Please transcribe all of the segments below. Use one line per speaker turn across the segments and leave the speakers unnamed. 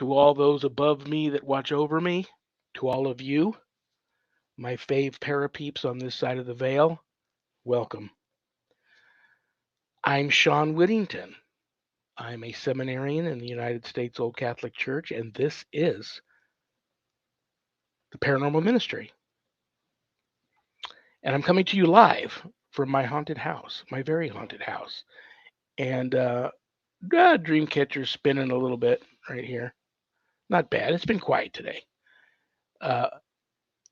To all those above me that watch over me, to all of you, my fave parapeeps on this side of the veil, welcome. I'm Sean Whittington. I'm a seminarian in the United States Old Catholic Church, and this is the Paranormal Ministry. And I'm coming to you live from my haunted house, my very haunted house. And Dreamcatcher's spinning a little bit right here. Not bad. It's been quiet today. Uh,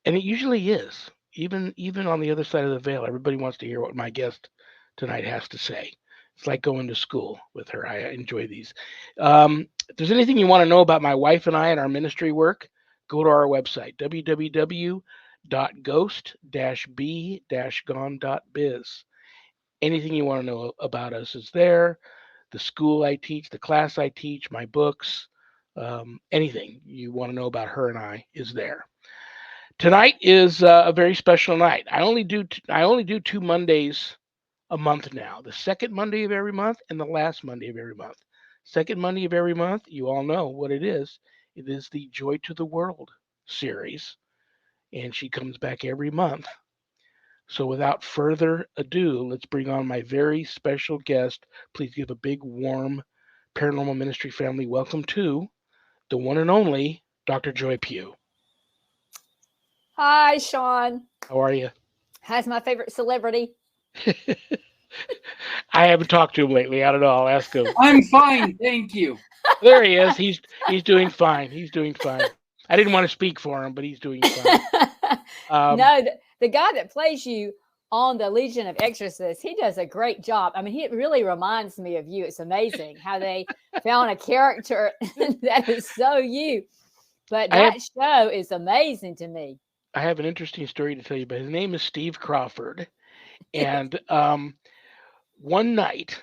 and it usually is. Even on the other side of the veil, everybody wants to hear what my guest tonight has to say. It's like going to school with her. I enjoy these. If there's anything you want to know about my wife and I and our ministry work, go to our website, www.ghost-b-gone.biz. Anything you want to know about us is there. The school I teach, the class I teach, my books, anything you want to know about her and I is there. Tonight is a very special night. I only do 2 Mondays a month now. The second Monday of every month and the last Monday of every month. Second Monday of every month, you all know what it is. It is the Joy to the World series, and she comes back every month. So without further ado, let's bring on my very special guest. Please give a big, warm Paranormal Ministry family welcome to the one and only Dr. Joy Pugh.
Hi, Sean.
How are you?
How's my favorite celebrity?
I haven't talked to him lately. I don't know. I'll ask him.
I'm fine, thank you.
There he is. He's doing fine. He's doing fine. I didn't want to speak for him, but he's doing fine.
No, the guy that plays you on the Legion of Exorcists, he does a great job. I mean, he really reminds me of you. It's amazing how they found a character that is so you. But that show is amazing to me.
I have an interesting story to tell you, but his name is Steve Crawford. And one night,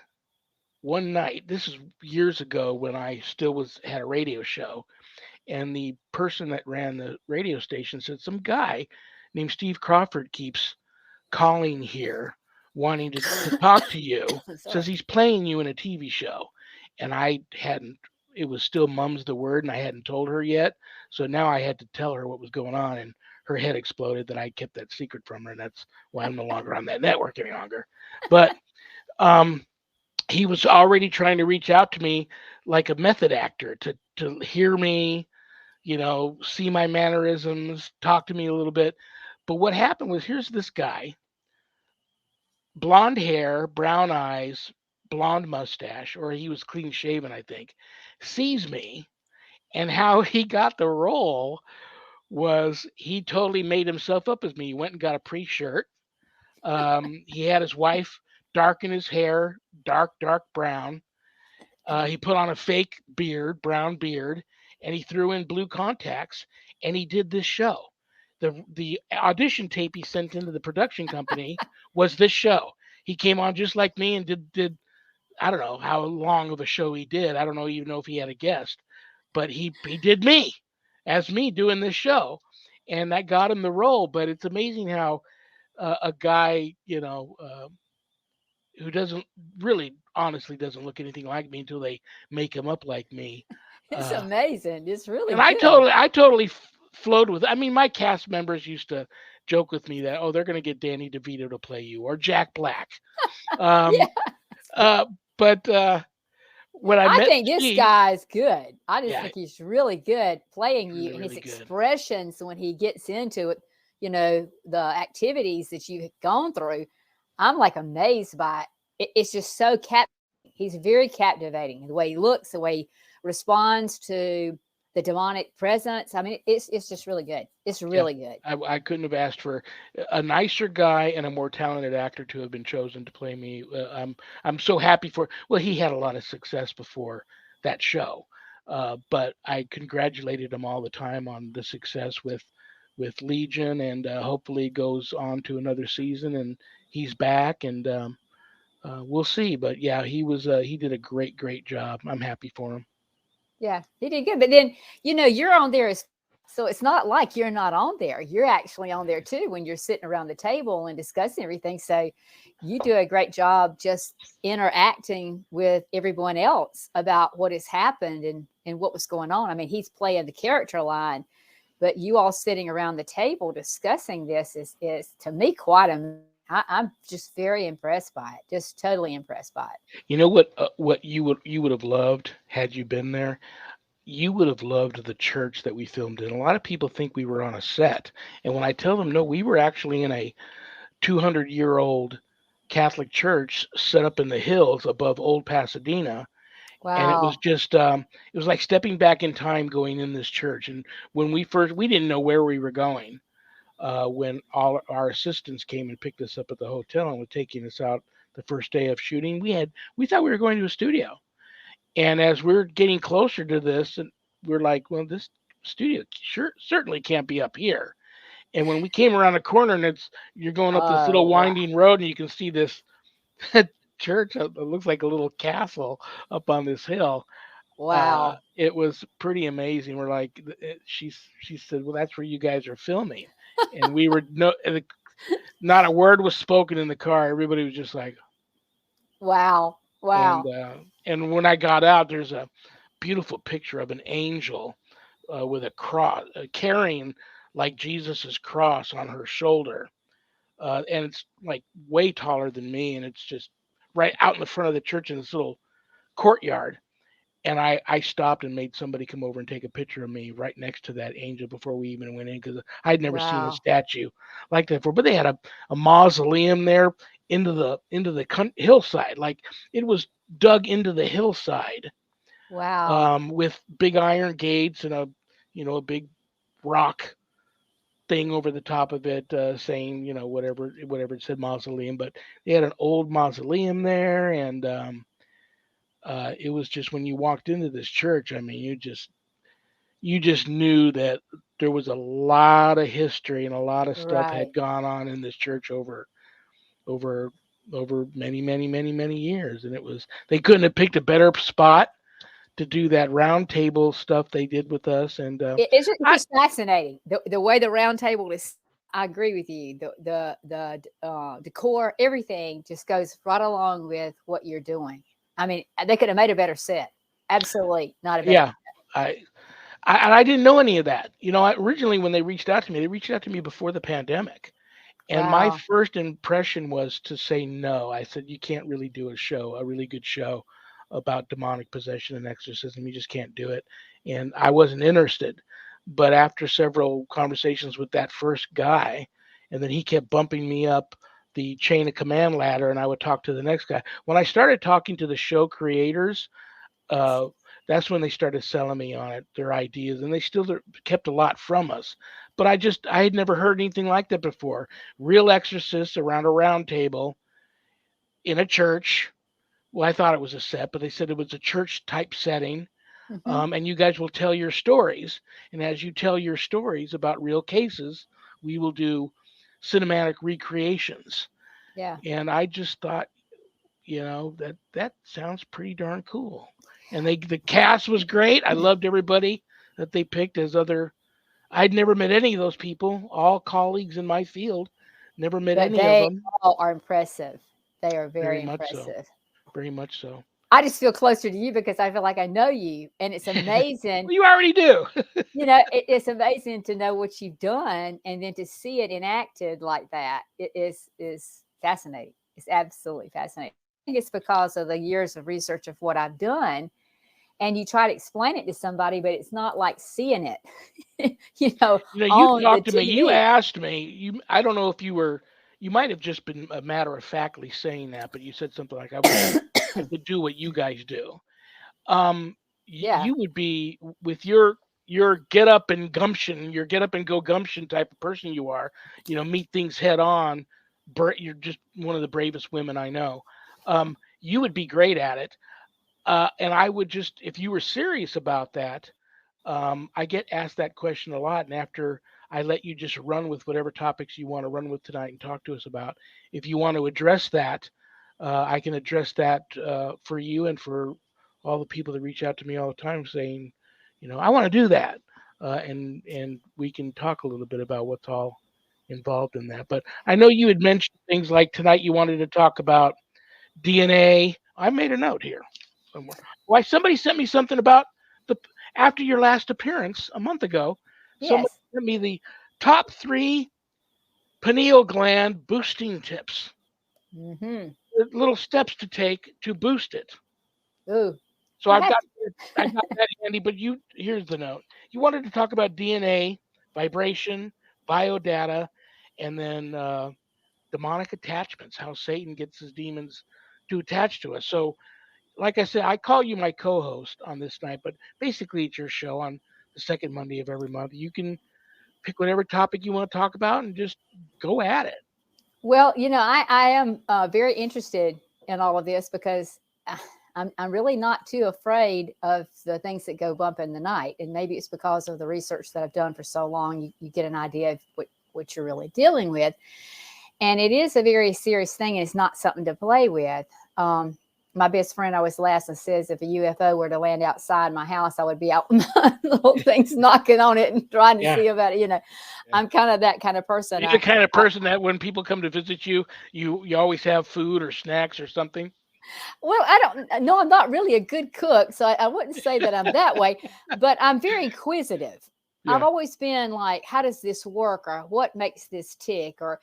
this is years ago when I still had a radio show, and the person that ran the radio station said some guy named Steve Crawford keeps calling here wanting to talk to you. Says he's playing you in a TV show. And it was still mum's the word, and I hadn't told her yet. So now I had to tell her what was going on, and her head exploded that I kept that secret from her, and that's why I'm no longer on that network any longer. But he was already trying to reach out to me like a method actor to hear me, see my mannerisms, talk to me a little bit. But what happened was, here's this guy, blonde hair, brown eyes, blonde mustache, or he was clean shaven, I think, sees me, and how he got the role was he totally made himself up as me. He went and got a pre-shirt. He had his wife darken his hair, dark brown. He put on a fake beard, brown beard, and he threw in blue contacts, and he did this show. The audition tape he sent into the production company was this show. He came on just like me and did I don't know how long of a show he did. I don't even know if he had a guest, but he did me as me doing this show, and that got him the role. But it's amazing how a guy, who honestly doesn't look anything like me until they make him up like me.
It's amazing. It's really
and
good.
I totally flowed with it. I mean, my cast members used to joke with me that, they're going to get Danny DeVito to play you or Jack Black. But when I
think
Steve,
this guy's good. I just think he's really good playing you, and his expressions when he gets into it, the activities that you've gone through, I'm like amazed by it. It's just so he's very captivating. The way he looks, the way he responds to the demonic presence. I mean, it's just really good. It's really good.
I couldn't have asked for a nicer guy and a more talented actor to have been chosen to play me. I'm so happy for. Well, he had a lot of success before that show, but I congratulated him all the time on the success with Legion, and hopefully goes on to another season, and he's back, and we'll see. But yeah, he did a great job. I'm happy for him.
Yeah, he did good. But then, you're on there as So it's not like you're not on there. You're actually on there too when you're sitting around the table and discussing everything. So you do a great job just interacting with everyone else about what has happened and what was going on. I mean, he's playing the character line, but you all sitting around the table discussing this is to me quite amazing. I'm just very impressed by it. Just totally impressed by it.
You know what you would have loved had you been there? You would have loved the church that we filmed in. A lot of people think we were on a set, and when I tell them no, we were actually in a 200-year-old Catholic church set up in the hills above old Pasadena, and it was
Wow.
just it was like stepping back in time going in this church. And when we didn't know where we were going. When all our assistants came and picked us up at the hotel and were taking us out the first day of shooting, we thought we were going to a studio. And as we're getting closer to this, and we're like, well, this studio certainly can't be up here. And when we came around the corner, and you're going up this little
Oh, wow.
winding road, and you can see this church that looks like a little castle up on this hill.
Wow.
It was pretty amazing. We're like, she said, well, that's where you guys are filming, and we were no, not a word was spoken in the car. Everybody was just like,
Wow.
and
Wow.
uh, and when I got out, there's a beautiful picture of an angel with a cross, carrying like Jesus's cross on her shoulder, and it's like way taller than me, and it's just right out in the front of the church in this little courtyard. And I stopped and made somebody come over and take a picture of me right next to that angel before we even went in because I'd never seen a
Wow.
statue like that before. But they had a mausoleum there into the hillside, like it was dug into the hillside,
Wow.
with big iron gates and a big rock thing over the top of it, saying whatever it said mausoleum. But they had an old mausoleum there, and it was just when you walked into this church, I mean, you just knew that there was a lot of history and a lot of stuff
Right.
had gone on in this church over over many many many many years, and they couldn't have picked a better spot to do that round table stuff they did with us. And
It's
I
just fascinating the way the round table is. I agree with you. The decor, everything just goes right along with what you're doing. I mean, they could have made a better set. Absolutely, not a better.
yeah I I didn't know any of that. Originally when they reached out to me before the pandemic. And my
Wow.
first impression was to say no. I said, you can't really do a really good show about demonic possession and exorcism. You just can't do it. And I wasn't interested. But after several conversations with that first guy, and then he kept bumping me up the chain of command ladder, and I would talk to the next guy. When I started talking to the show creators, uh, that's when they started selling me on it, their ideas, and they still kept a lot from us. But I had never heard anything like that before. Real exorcists around a round table in a church. Well, I thought it was a set, but they said it was a church type setting.
Hmm.
And you guys will tell your stories. And as you tell your stories about real cases, we will do cinematic recreations.
Yeah.
And I just thought, that sounds pretty darn cool. And the cast was great. I loved everybody that they picked as other. I'd never met any of those people, all colleagues in my field. Never met
But
any of
they
them.
all are impressive. They are
Very
very
much so.
impressive.
Very much so.
I just feel closer to you because I feel like I know you, and it's amazing.
Well, you already do.
It's amazing to know what you've done, and then to see it enacted like that. It is fascinating. It's absolutely fascinating. I think it's because of the years of research of what I've done, and you try to explain it to somebody, but it's not like seeing it,
You
on the
talked to me. You
TV.
asked me. I don't know if you were. You might have just been a matter of factly saying that, but you said something like, "I wish I could do what you guys do."
Yeah.
You would be with your get up and gumption, your get up and go gumption type of person you are. Meet things head on. You're just one of the bravest women I know. You would be great at it. And I would just, if you were serious about that, I get asked that question a lot. And after I let you just run with whatever topics you want to run with tonight and talk to us about, if you want to address that, I can address that for you and for all the people that reach out to me all the time saying, I want to do that. and we can talk a little bit about what's all involved in that. But I know you had mentioned things like tonight you wanted to talk about DNA. I made a note here somewhere. Why somebody sent me something about the after your last appearance a month ago. Someone
Yes.
sent me the top 3 pineal gland boosting tips.
Mm-hmm.
Little steps to take to boost it.
Ooh.
So
I have.
I got that handy. But here's the note. You wanted to talk about DNA, vibration, biodata, and then demonic attachments. How Satan gets his demons to attach to us. So, like I said, I call you my co-host on this night, but basically it's your show on the second Monday of every month. You can pick whatever topic you want to talk about and just go at it.
Well, I am very interested in all of this because I'm really not too afraid of the things that go bump in the night. And maybe it's because of the research that I've done for so long, you get an idea of what you're really dealing with. And it is a very serious thing. And it's not something to play with. My best friend always laughs and says, if a UFO were to land outside my house, I would be out with my little things knocking on it and trying to see about it.
Yeah.
I'm kind of that kind of person.
You're the kind of person that when people come to visit you, you always have food or snacks or something.
Well, I don't know. I'm not really a good cook, so I wouldn't say that I'm that way, but I'm very inquisitive. I've
Yeah.
always been like, how does this work, or what makes this tick, or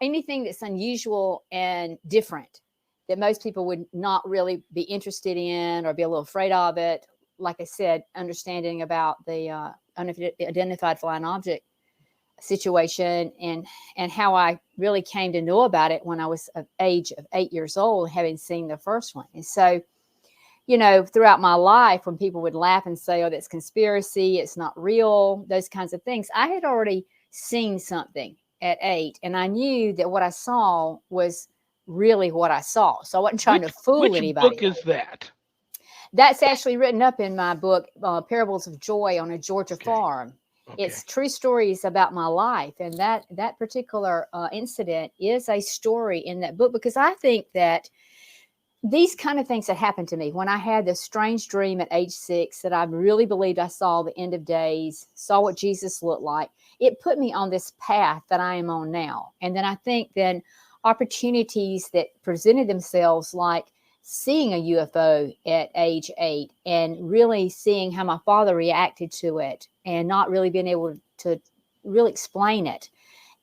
anything that's unusual and different that most people would not really be interested in or be a little afraid of it. Like I said, understanding about the unidentified flying object situation and how I really came to know about it when I was of age of 8 years old, having seen the first one. And so, throughout my life, when people would laugh and say, "Oh, that's conspiracy, it's not real," those kinds of things, I had already seen something at 8, and I knew that what I saw was really what I saw. So I wasn't trying to fool
Which
anybody.
book is that?
That's actually written up in my book, Parables of Joy on a Georgia
Okay.
Farm.
Okay.
It's true stories about my life, and that particular incident is a story in that book, because I think that these kind of things that happened to me when I had this strange dream at age 6 that I really believed I saw the end of days, saw what Jesus looked like, it put me on this path that I am on now. And then I think then opportunities that presented themselves, like seeing a UFO at age 8 and really seeing how my father reacted to it and not really being able to really explain it.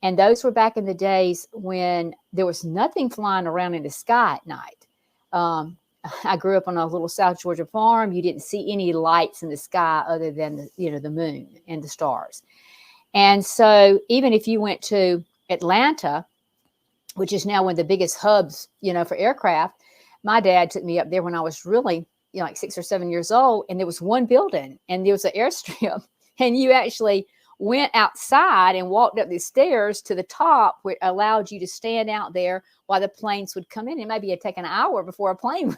And those were back in the days when there was nothing flying around in the sky at night. I grew up on a little South Georgia farm. You didn't see any lights in the sky other than the moon and the stars. And so even if you went to Atlanta, which is now one of the biggest hubs, for aircraft, my dad took me up there when I was really, like 6 or 7 years old, and there was one building and there was an airstrip, and you actually went outside and walked up the stairs to the top, which allowed you to stand out there while the planes would come in. It maybe it'd take an hour before a plane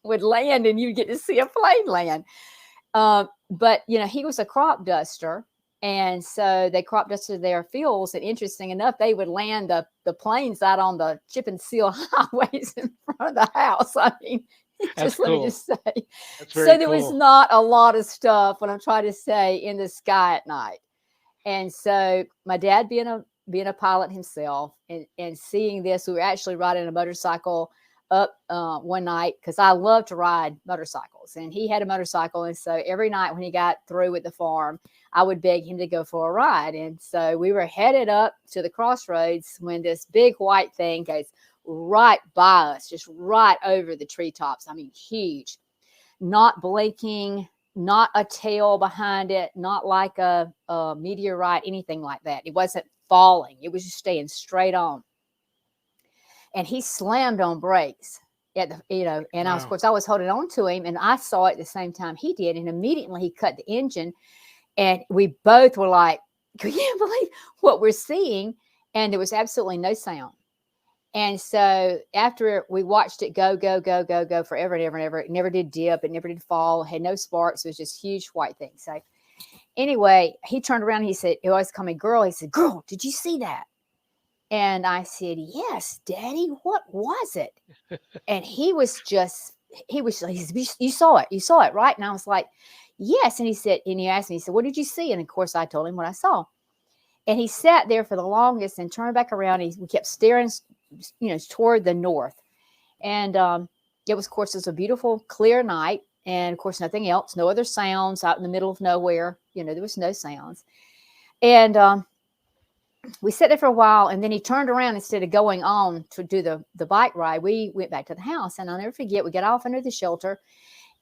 would land and you'd get to see a plane land. But, he was a crop duster. And so they crop dusted their fields. And interesting enough, they would land the planes out on the chip and seal highways in front of the house. I mean,
That's
let
cool.
me just say.
That's very
so there
cool.
was not a lot of stuff, what I'm trying to say, in the sky at night. And so my dad being a pilot himself and seeing this, we were actually riding a motorcycle up one night, because I love to ride motorcycles, and he had a motorcycle. And so every night when he got through with the farm, I would beg him to go for a ride. And so we were headed up to the crossroads when this big white thing goes right by us, just right over the treetops. I mean, huge, not blinking, not a tail behind it, not like a meteorite, anything like that. It wasn't falling. It was just staying straight on. And he slammed on brakes at the, and
Wow.
of course I was holding on to him, and I saw it at the same time he did. And immediately he cut the engine, and we both were like, "Can you believe what we're seeing?" And there was absolutely no sound. And so after we watched it go forever and ever and ever, it never did dip, it never did fall, had no sparks. It was just huge white thing. So anyway, he turned around and he said, he always called me girl. He said, "Girl, did you see that?" And I said, "Yes, Daddy, what was it?" And he said, "You saw it, right?" And I was like, yes. And he said, and he asked me, he said, what did you see? And of course I told him what I saw. And he sat there for the longest and turned back around. We kept staring, toward the north. And it was, of course, it was a beautiful, clear night. And of course, nothing else, no other sounds out in the middle of nowhere. There was no sounds. And we sat there for a while, and then he turned around. Instead of going on to do the bike ride, we went back to the house. And I'll never forget, we got off under the shelter,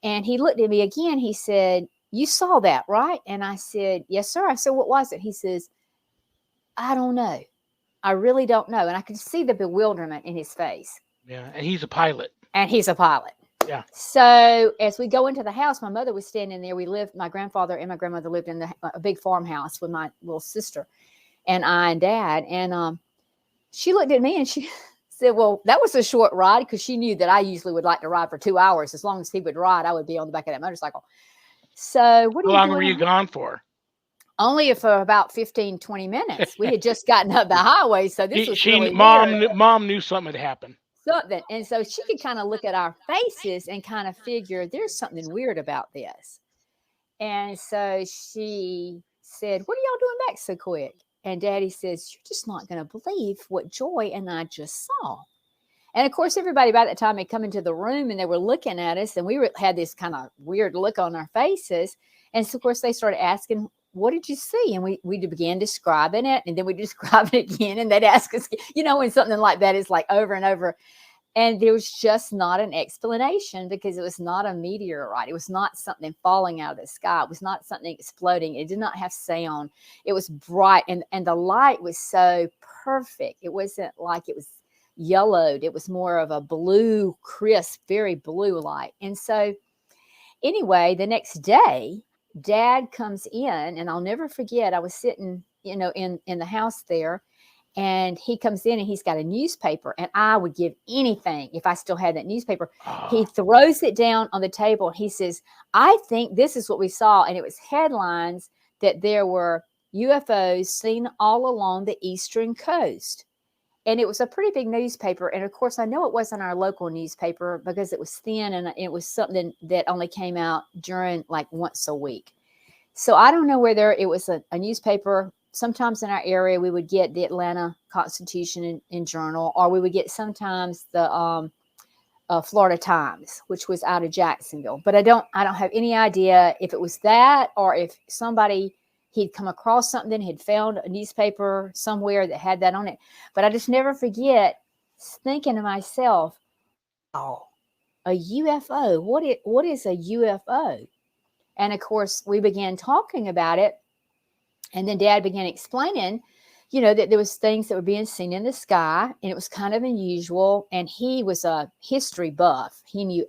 and he looked at me again. He said, you saw that, right? And I said, yes, sir. I said, what was it? He says, I don't know. I really don't know. And I could see the bewilderment in his face.
Yeah, and he's a pilot.
Yeah. So as we go into the house, my mother was standing there. My grandfather and my grandmother lived in a big farmhouse with my little sister and I and Dad. And she looked at me and she said, well, that was a short ride, because she knew that I usually would like to ride for 2 hours. As long as he would ride, I would be on the back of that motorcycle. So
how long were you gone for?
Only for about 15, 20 minutes. We had just gotten up the highway. So this was really
Mom knew something had happened.
And so she could kind of look at our faces and kind of figure there's something weird about this. And so she said, what are y'all doing back so quick? And Daddy says, you're just not going to believe what Joy and I just saw. And of course, everybody by that time had come into the room and they were looking at us, and we had this kind of weird look on our faces. And so of course they started asking, what did you see? And we began describing it, and then we describe it again, and they'd ask us, when something like that is like over and over. And there was just not an explanation, because it was not a meteorite. It was not something falling out of the sky. It was not something exploding. It did not have sound. It was bright, and the light was so perfect. It wasn't like it was yellowed. It was more of a blue, crisp, very blue light. And so anyway, the next day, Dad comes in, and I'll never forget, I was sitting, in the house there, and he comes in and he's got a newspaper, and I would give anything if I still had that newspaper. He throws it down on the table, and he says, I think this is what we saw. And it was headlines that there were UFOs seen all along the eastern coast. And it was a pretty big newspaper. And of course, I know it wasn't our local newspaper, because it was thin, and it was something that only came out during like once a week. So I don't know whether it was a newspaper. Sometimes in our area, we would get the Atlanta Constitution and Journal, or we would get sometimes the Florida Times, which was out of Jacksonville. But I don't have any idea if it was that, or if he'd come across something, had found a newspaper somewhere that had that on it. But I just never forget thinking to myself, oh, a UFO, what is a UFO? And of course, we began talking about it. And then Dad began explaining, that there was things that were being seen in the sky, and it was kind of unusual. And he was a history buff. He knew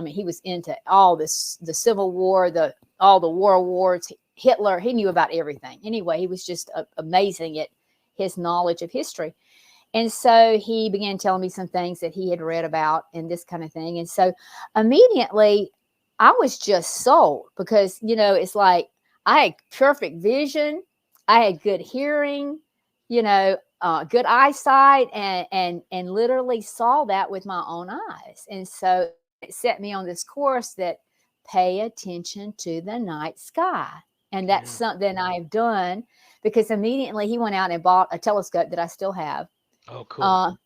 he was into all this, the Civil War, all the world wars, Hitler. He knew about everything. Anyway, he was just amazing at his knowledge of history. And so he began telling me some things that he had read about and this kind of thing. And so immediately I was just sold, because, it's like I had perfect vision. I had good hearing, good eyesight, and literally saw that with my own eyes. And so it set me on this course that pay attention to the night sky. And that's something I've done, because immediately he went out and bought a telescope that I still have.
Oh, cool.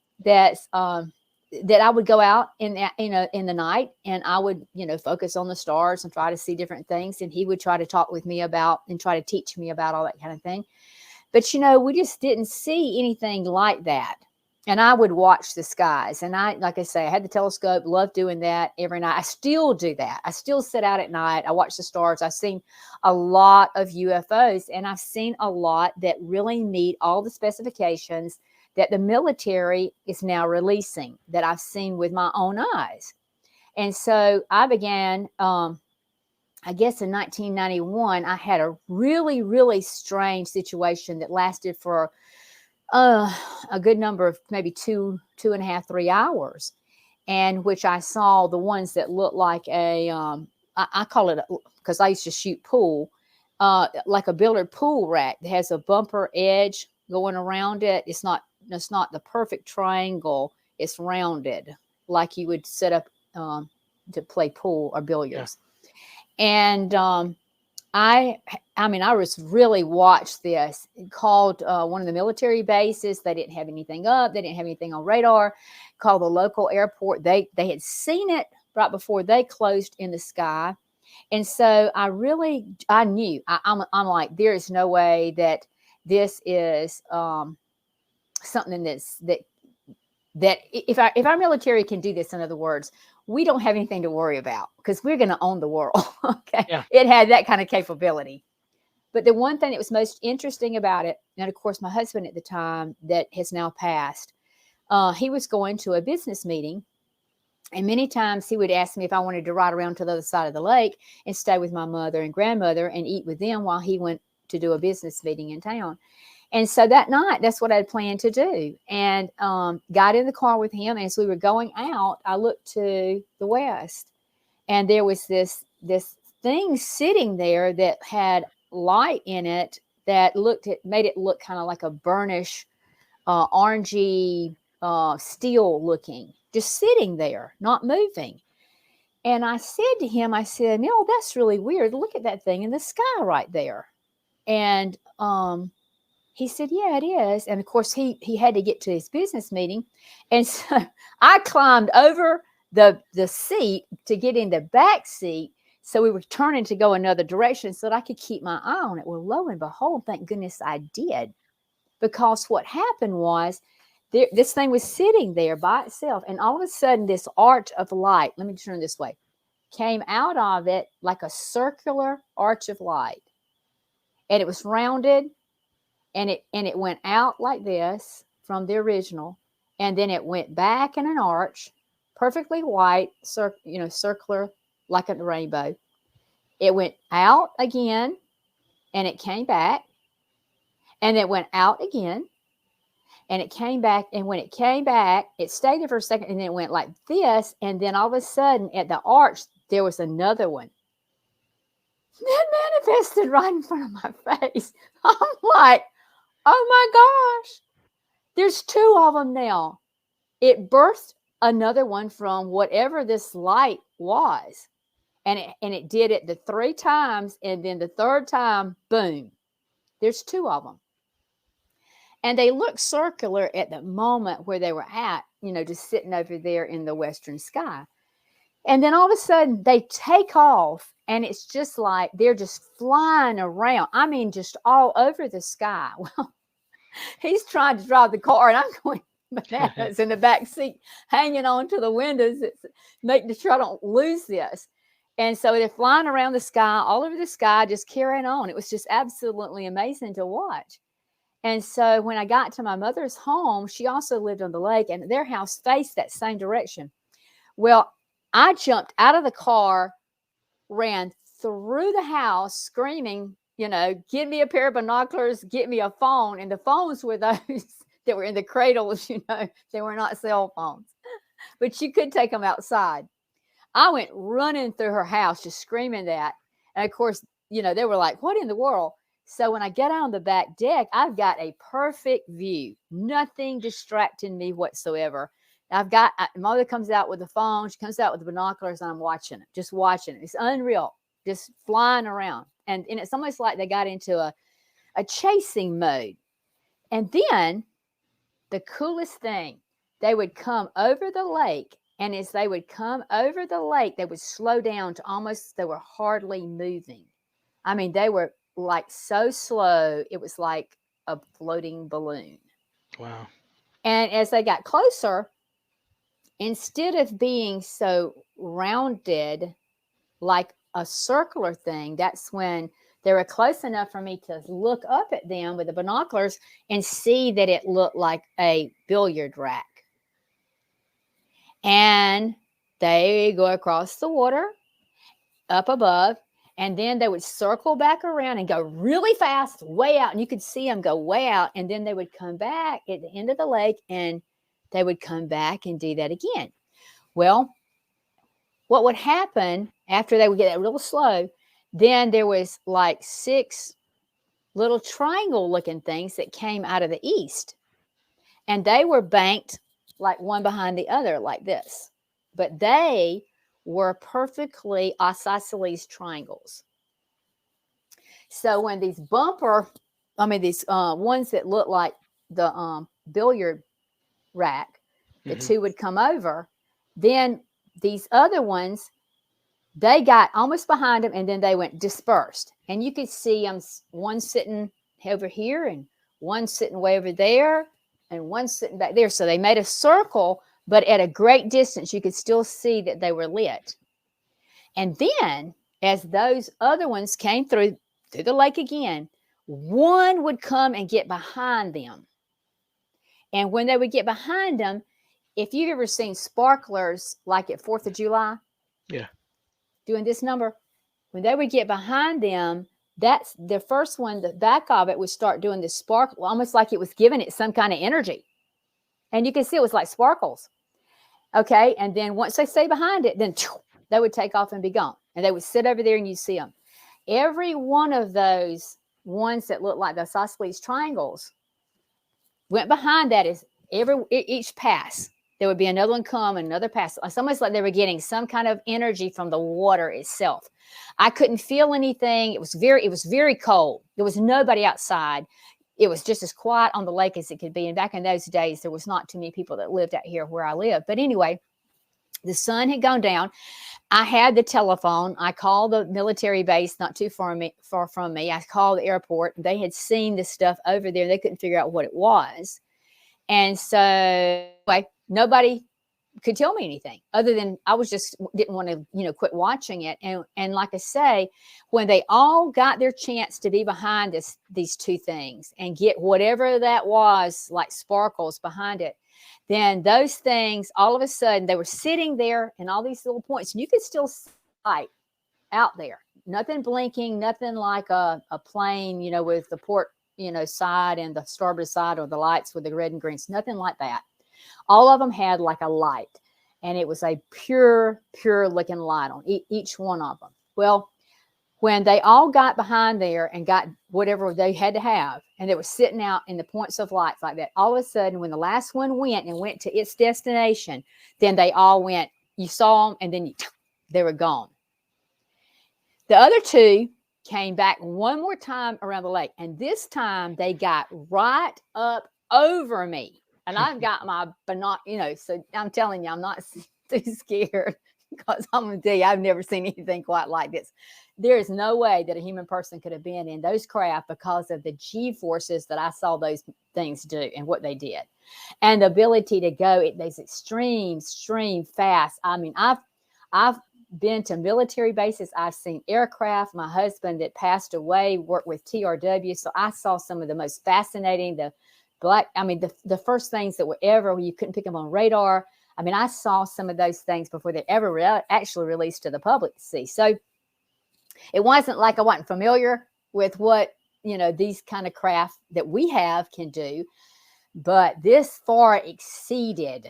That I would go out in the night, and I would, focus on the stars and try to see different things. And he would try to talk with me about and try to teach me about all that kind of thing. But, we just didn't see anything like that. And I would watch the skies. And like I say, I had the telescope, loved doing that every night. I still do that. I still sit out at night. I watch the stars. I've seen a lot of UFOs, and I've seen a lot that really meet all the specifications that the military is now releasing, that I've seen with my own eyes. And so I began, I guess in 1991, I had a really, really strange situation that lasted for a good number of maybe 2.5, 3 hours, and which I saw the ones that looked like I call it, because I used to shoot pool, like a billiard pool rack that has a bumper edge going around it. It's not the perfect triangle. It's rounded, like you would set up to play pool or billiards. Yeah. And I mean, I was really watched this. Called one of the military bases. They didn't have anything up. They didn't have anything on radar. Called the local airport. They had seen it right before they closed in the sky. And so I knew I'm like, there is no way that this is something that if our military can do this, in other words, we don't have anything to worry about because we're going to own the world. Okay.
Yeah.
It had that kind of capability. But the one thing that was most interesting about it, and of course, my husband at the time that has now passed, he was going to a business meeting. And many times he would ask me if I wanted to ride around to the other side of the lake and stay with my mother and grandmother and eat with them while he went to do a business meeting in town. And so that night, that's what I had planned to do. And got in the car with him. And as we were going out, I looked to the west. And there was this thing sitting there that had light in it that made it look kind of like a burnish, orangey, steel looking, just sitting there, not moving. And I said to him, I said, Neil, that's really weird. Look at that thing in the sky right there. And he said, yeah, it is. And of course, he had to get to his business meeting. And so I climbed over the seat to get in the back seat. So we were turning to go another direction so that I could keep my eye on it. Well, lo and behold, thank goodness I did. Because what happened was this thing was sitting there by itself. And all of a sudden, this arch of light, let me turn this way, came out of it like a circular arch of light. And it was rounded. And it went out like this from the original, and then it went back in an arch, perfectly white, circular, like a rainbow. It went out again, and it came back, and it went out again, and it came back. And when it came back, it stayed there for a second, and then it went like this, and then all of a sudden, at the arch, there was another one. That manifested right in front of my face. I'm like, oh my gosh, there's two of them now. It birthed another one from whatever this light was. And it did it the 3 times. And then the third time, boom, there's 2 of them. And they looked circular at the moment where they were at, just sitting over there in the western sky. And then all of a sudden they take off, and it's just like they're just flying around. I mean, just all over the sky. Well, he's trying to drive the car, and I'm going bananas in the back seat, hanging on to the windows, making sure I don't lose this. And so they're flying around the sky, all over the sky, just carrying on. It was just absolutely amazing to watch. And so when I got to my mother's home, she also lived on the lake, and their house faced that same direction. Well, I jumped out of the car, ran through the house screaming, give me a pair of binoculars, get me a phone. And the phones were those that were in the cradles, they were not cell phones, but you could take them outside. I went running through her house, just screaming that. And of course, they were like, what in the world? So when I get out on the back deck, I've got a perfect view, nothing distracting me whatsoever. Mother comes out with the phone, she comes out with the binoculars, and I'm watching it, just watching it. It's unreal, just flying around. And it's almost like they got into a chasing mode. And then the coolest thing, they would come over the lake. And as they would come over the lake, they would slow down to almost, they were hardly moving. I mean, they were like so slow, it was like a floating balloon.
Wow.
And as they got closer, instead of being so rounded like a circular thing, that's when they were close enough for me to look up at them with the binoculars and see that it looked like a billiard rack. And they go across the water up above, and then they would circle back around and go really fast, way out. And you could see them go way out. And then they would come back at the end of the lake, and they would come back and do that again. Well, what would happen after they would get that real slow, then there was like 6 little triangle looking things that came out of the east. And they were banked like one behind the other like this. But they were perfectly isosceles triangles. So when these these ones that look like the billiard rack, the two would come over, then these other ones, they got almost behind them, and then they went dispersed. And you could see them, one sitting over here and one sitting way over there and one sitting back there. So they made a circle, but at a great distance, you could still see that they were lit. And then as those other ones came through the lake again, one would come and get behind them. And when they would get behind them, if you've ever seen sparklers like at 4th of July,
yeah,
doing this number, when they would get behind them, that's the first one, the back of it would start doing this sparkle, almost like it was giving it some kind of energy. And you can see it was like sparkles. Okay. And then once they stay behind it, then they would take off and be gone. And they would sit over there and you see them. Every one of those ones that look like the isosceles triangles went behind that is each pass. There would be another one come and another pass. It's almost like they were getting some kind of energy from the water itself. I couldn't feel anything. It was very cold. There was nobody outside. It was just as quiet on the lake as it could be. And back in those days, there was not too many people that lived out here where I live. But anyway, the sun had gone down. I had the telephone. I called the military base not too far from me. I called the airport. They had seen this stuff over there. They couldn't figure out what it was. And so anyway, nobody could tell me anything other than I was just didn't want to, quit watching it. And like I say, when they all got their chance to be behind these two things and get whatever that was, like sparkles behind it, then those things, all of a sudden, they were sitting there in all these little points, and you could still see light out there. Nothing blinking, nothing like a plane, with the port, side and the starboard side, or the lights with the red and greens, nothing like that. All of them had like a light, and it was a pure looking light on each one of them. Well, when they all got behind there and got whatever they had to have, and they were sitting out in the points of lights like that, all of a sudden, when the last one went to its destination, then they all went, you saw them, and then they were gone. The other two came back one more time around the lake, and this time they got right up over me. And I've got my so I'm telling you, I'm not too scared, because I'm going to tell you, I've never seen anything quite like this. There is no way that a human person could have been in those craft because of the G-forces that I saw those things do and what they did. And the ability to go at these extreme fast. I mean, I've been to military bases. I've seen aircraft. My husband that passed away worked with TRW. So I saw some of the most fascinating, the first things that were ever, you couldn't pick them on radar. I mean, I saw some of those things before they ever actually released to the public to see. So it wasn't like I wasn't familiar with what, these kind of craft that we have can do, but this far exceeded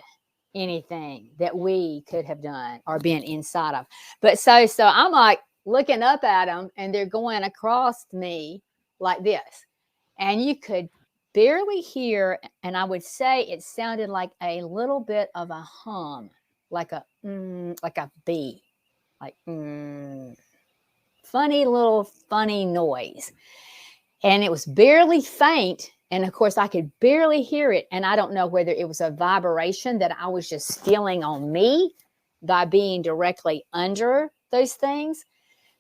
anything that we could have done or been inside of. But so I'm like looking up at them, and they're going across me like this, and you could barely hear, and I would say it sounded like a little bit of a hum, like a bee, like funny noise. And it was barely faint, and of course I could barely hear it. And I don't know whether it was a vibration that I was just feeling on me by being directly under those things,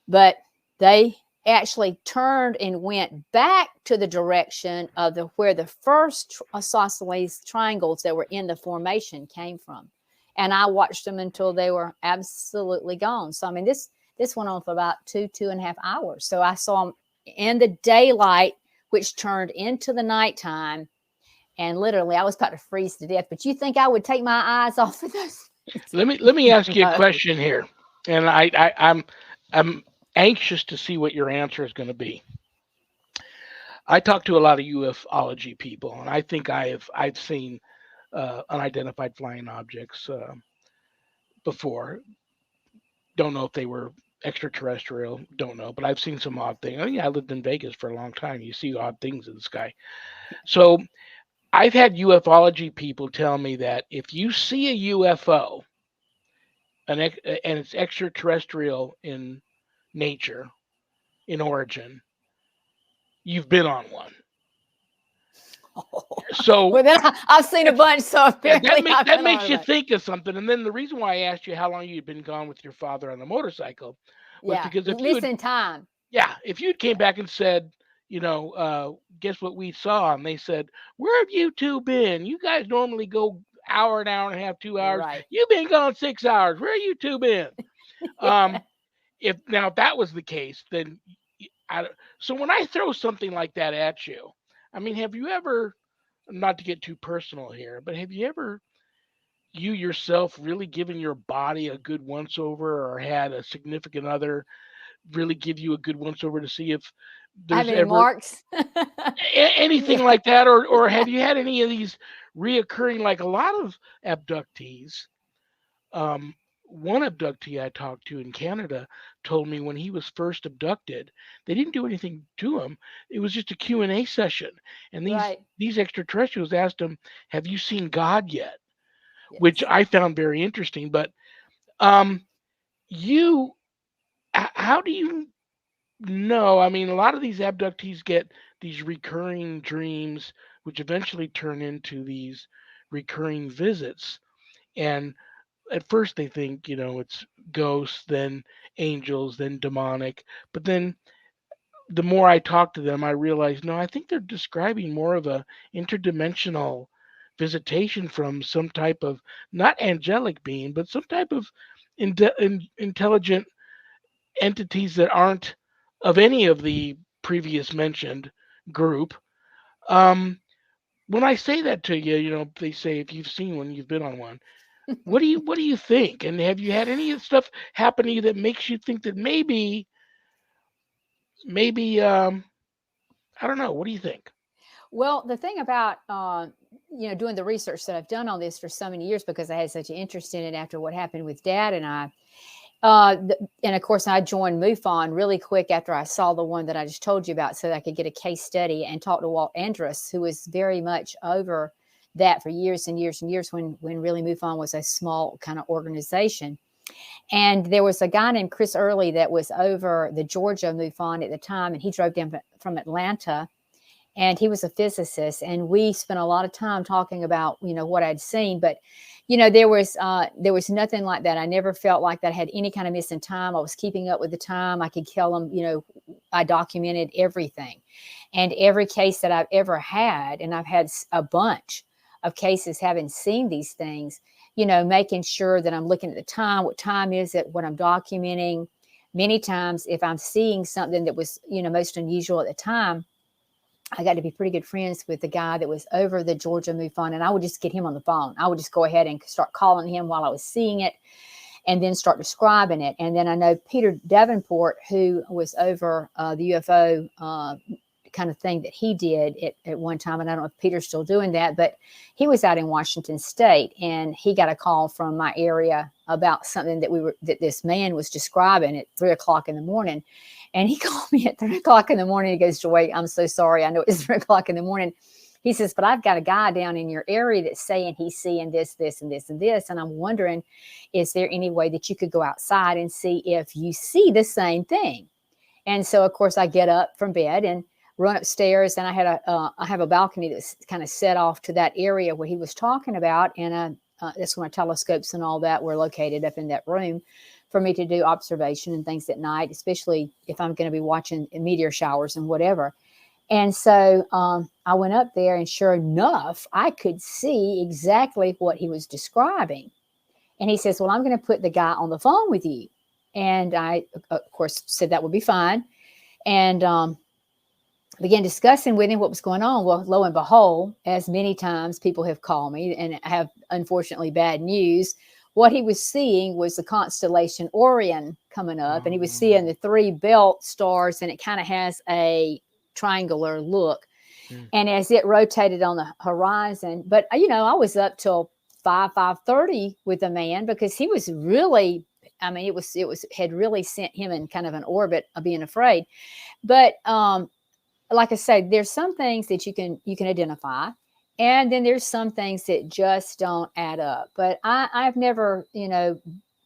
but they actually turned and went back to the direction of where the first isosceles triangles that were in the formation came from. And I watched them until they were absolutely gone. So, I mean, this went on for about 2.5 hours. So I saw them in the daylight, which turned into the nighttime. And literally, I was about to freeze to death. But you think I would take my eyes off of those?
Let me ask you a question here. And I'm anxious to see what your answer is going to be. I talk to a lot of ufology people, and I think I've seen unidentified flying objects before. Don't know if they were extraterrestrial. Don't know, but I've seen some odd things. Oh, yeah, I lived in Vegas for a long time. You see odd things in the sky. So I've had ufology people tell me that if you see a UFO and it's extraterrestrial in nature, in origin, you've been on one.
Oh.
So
well, then I've seen a bunch, so apparently
that makes you think of something. And then the reason why I asked you how long you'd been gone with your father on the motorcycle was because if you
missing time.
Yeah, if you came back and said, guess what we saw, and they said, where have you two been? You guys normally go hour, an hour and a half, 2 hours.
Right.
You've been gone 6 hours. Where have you two been? If that was the case, then so when I throw something like that at you, I mean, have you ever, not to get too personal here, but have you ever you yourself really given your body a good once over, or had a significant other really give you a good once over to see if there's
have any
ever
marks?
anything
Yeah.
like that, or have you had any of these reoccurring, like a lot of abductees? Um, One abductee I talked to in Canada told me when he was first abducted, they didn't do anything to him. It was just a Q&A session. And
Right.
these extraterrestrials asked him, have you seen God yet? Which
Yes.
I found very interesting. But um, how do you know? I mean, a lot of these abductees get these recurring dreams, which eventually turn into these recurring visits. And at first they think, it's ghosts, then angels, then demonic. But then the more I talk to them, I realize, no, I think they're describing more of a interdimensional visitation from some type of, not angelic being, but some type of intelligent entities that aren't of any of the previous mentioned group. Um, when I say that to you, they say if you've seen one, you've been on one. What do you think? And have you had any stuff happen to you that makes you think that maybe I don't know. What do you think?
Well, the thing about doing the research that I've done on this for so many years, because I had such an interest in it after what happened with Dad and I. And of course, I joined MUFON really quick after I saw the one that I just told you about, so that I could get a case study and talk to Walt Andrus, who was very much over that for years and years and years, when really MUFON was a small kind of organization. And there was a guy named Chris Early that was over the Georgia MUFON at the time, and he drove down from Atlanta, and he was a physicist, and we spent a lot of time talking about what I'd seen. But there was nothing like that. I never felt like that I had any kind of missing time. I was keeping up with the time. I could kill them. I documented everything, and every case that I've ever had, and I've had a bunch of cases having seen these things, making sure that I'm looking at the time, what time is it, what I'm documenting. Many times if I'm seeing something that was most unusual at the time, I got to be pretty good friends with the guy that was over the Georgia MUFON, and I would just get him on the phone. I would just go ahead and start calling him while I was seeing it, and then start describing it. And then I know Peter Davenport, who was over the UFO kind of thing that he did at one time, and I don't know if Peter's still doing that, but he was out in Washington State, and he got a call from my area about something that this man was describing at 3:00 in the morning. And he called me at 3:00 in the morning. He goes, "Joy, I'm so sorry. I know it's 3:00 in the morning." He says, "But I've got a guy down in your area that's saying he's seeing this, this, and this, and this. And I'm wondering, is there any way that you could go outside and see if you see the same thing?" And so, of course, I get up from bed and run upstairs. And I have a balcony that's kind of set off to that area where he was talking about. And that's where my telescopes and all that were located, up in that room, for me to do observation and things at night, especially if I'm going to be watching meteor showers and whatever. And so I went up there, and sure enough, I could see exactly what he was describing. And he says, "Well, I'm going to put the guy on the phone with you." And I, of course, said that would be fine. And began discussing with him what was going on. Well, lo and behold, as many times people have called me and have unfortunately bad news, what he was seeing was the constellation Orion coming up, and he was seeing the 3 belt stars, and it kind of has a triangular look. And as it rotated on the horizon, but I was up till 5:30 with the man, because he was really, it had really sent him in kind of an orbit of being afraid. But like I said, there's some things that you can identify, and then there's some things that just don't add up. But I've never,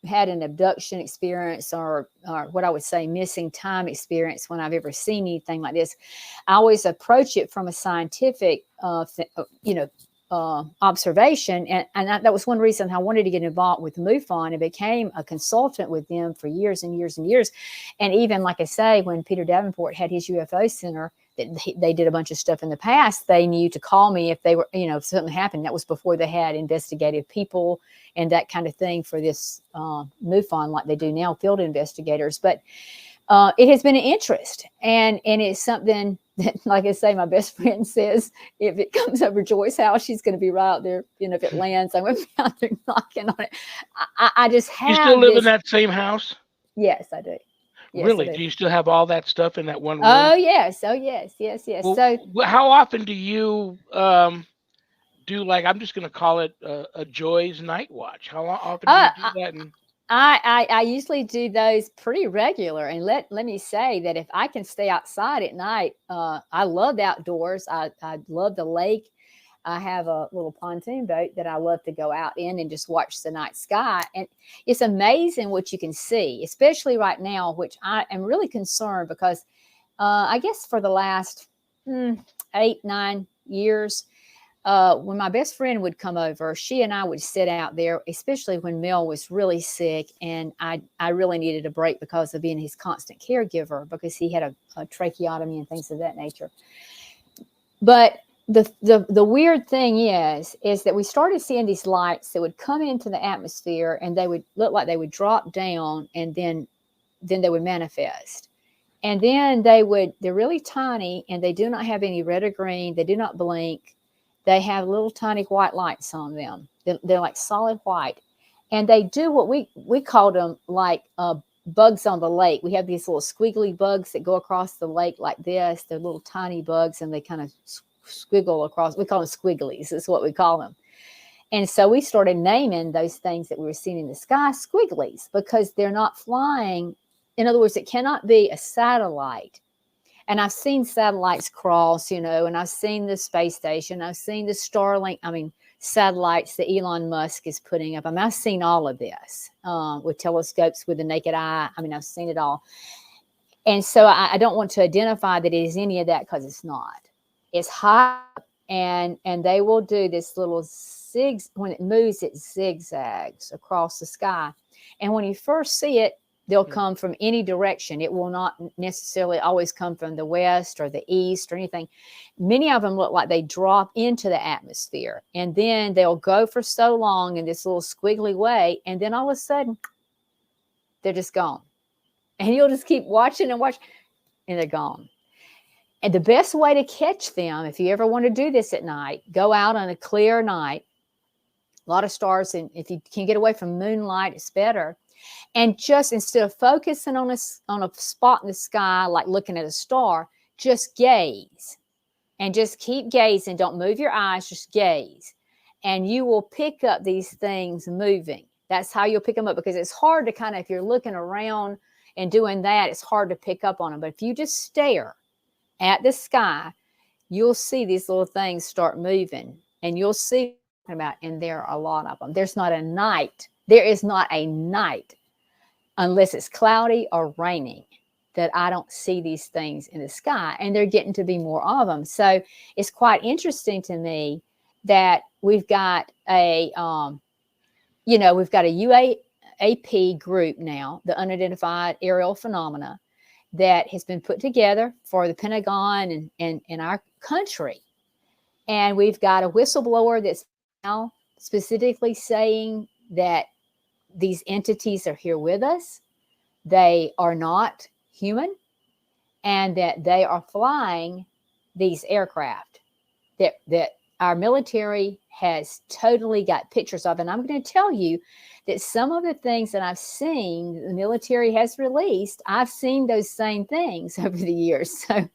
had an abduction experience or what I would say missing time experience when I've ever seen anything like this. I always approach it from a scientific, observation. And that was one reason I wanted to get involved with MUFON and became a consultant with them for years and years and years. And even, like I say, when Peter Davenport had his UFO center, they did a bunch of stuff in the past, they knew to call me if they were, if something happened. That was before they had investigative people and that kind of thing for this MUFON like they do now, field investigators. But it has been an interest, and it's something that, like I say, my best friend says, if it comes over Joy's house, she's going to be right out there. If it lands, I'm going to be out there knocking on it. I just have.
You still live in that same house?
Yes, I do. Yes,
really? Do you still have all that stuff in that one room?
Oh yes. Well,
so how often do you do, like, I'm just going to call it a Joy's night watch? How often do you do that? And
I usually do those pretty regular, and let me say that if I can stay outside at night, I love the outdoors. I love the lake. I have a little pontoon boat that I love to go out in and just watch the night sky. And it's amazing what you can see, especially right now, which I am really concerned because I guess for the last 8-9 years, when my best friend would come over, she and I would sit out there, especially when Mel was really sick. And I really needed a break because of being his constant caregiver, because he had a tracheotomy and things of that nature. But the weird thing is that we started seeing these lights that would come into the atmosphere, and they would look like they would drop down, and then they would manifest. And then they're really tiny, and they do not have any red or green. They do not blink. They have little tiny white lights on them. They're like solid white. And they do what we call them like bugs on the lake. We have these little squiggly bugs that go across the lake like this. They're little tiny bugs, and they kind of squiggle across. We call them squigglies. That's what we call them. And so we started naming those things that we were seeing in the sky squigglies, because they're not flying. In other words, it cannot be a satellite. And I've seen satellites cross, and I've seen the space station. I've seen the Starlink, satellites that Elon Musk is putting up. I've seen all of this with telescopes with the naked eye. I've seen it all. And so I don't want to identify that it is any of that, because it's not. It's high, and they will do this little when it moves, it zigzags across the sky. And when you first see it, they'll come from any direction. It will not necessarily always come from the west or the east or anything. Many of them look like they drop into the atmosphere, and then they'll go for so long in this little squiggly way, and then all of a sudden, they're just gone. And you'll just keep watching and watching, and they're gone. And the best way to catch them, if you ever want to do this at night, go out on a clear night, a lot of stars, and if you can get away from moonlight, it's better. And just instead of focusing on a spot in the sky, like looking at a star, just gaze and just keep gazing. Don't move your eyes, just gaze. And you will pick up these things moving. That's how you'll pick them up, because it's hard to if you're looking around and doing that, it's hard to pick up on them. But if you just stare at the sky, you'll see these little things start moving, and you'll see about, and there are a lot of them. There is not a night unless it's cloudy or raining that I don't see these things in the sky, and they're getting to be more of them. So it's quite interesting to me that we've got a UAP group now, the Unidentified Aerial Phenomena, that has been put together for the Pentagon and our country. And we've got a whistleblower that's now specifically saying that these entities are here with us. They are not human, and that they are flying these aircraft that our military has totally got pictures of. And I'm going to tell you that some of the things that I've seen the military has released, I've seen those same things over the years. So,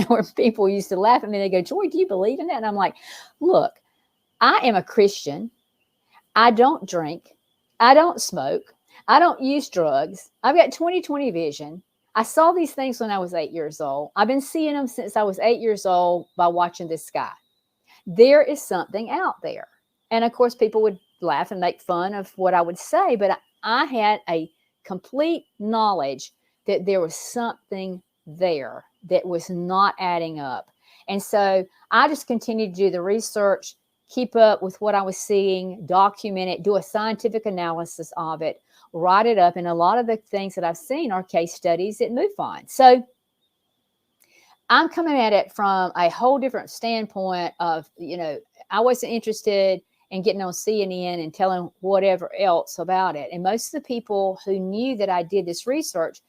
where people used to laugh at me, they go, "Joy, do you believe in that?" And I'm like, look, I am a Christian. I don't drink. I don't smoke. I don't use drugs. I've got 20/20 vision. I saw these things when I was 8 years old. I've been seeing them since I was 8 years old by watching the sky. There is something out there. And of course, people would laugh and make fun of what I would say, but I had a complete knowledge that there was something there that was not adding up. And so I just continued to do the research, keep up with what I was seeing, document it, do a scientific analysis of it, write it up. And a lot of the things that I've seen are case studies that MUFON. So I'm coming at it from a whole different standpoint of, I wasn't interested in getting on CNN and telling whatever else about it. And most of the people who knew that I did this research,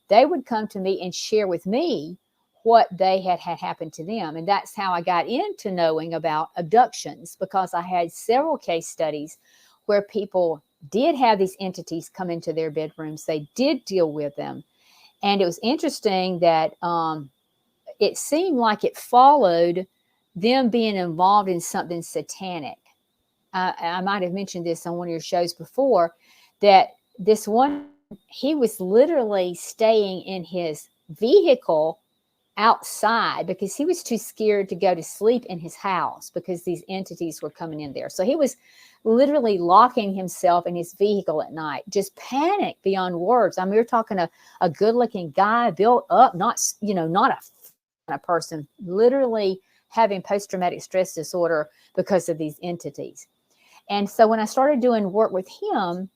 they would come to me and share with me what they had happened to them. And that's how I got into knowing about abductions, because I had several case studies where people did have these entities come into their bedrooms. They did deal with them. And it was interesting that it seemed like it followed them being involved in something satanic. I might have mentioned this on one of your shows before, that this one, he was literally staying in his vehicle outside because he was too scared to go to sleep in his house because these entities were coming in there. So he was literally locking himself in his vehicle at night, just panic beyond words. I mean, we're talking a good-looking guy, built up, not a person, literally having post-traumatic stress disorder because of these entities. And so when I started doing work with him,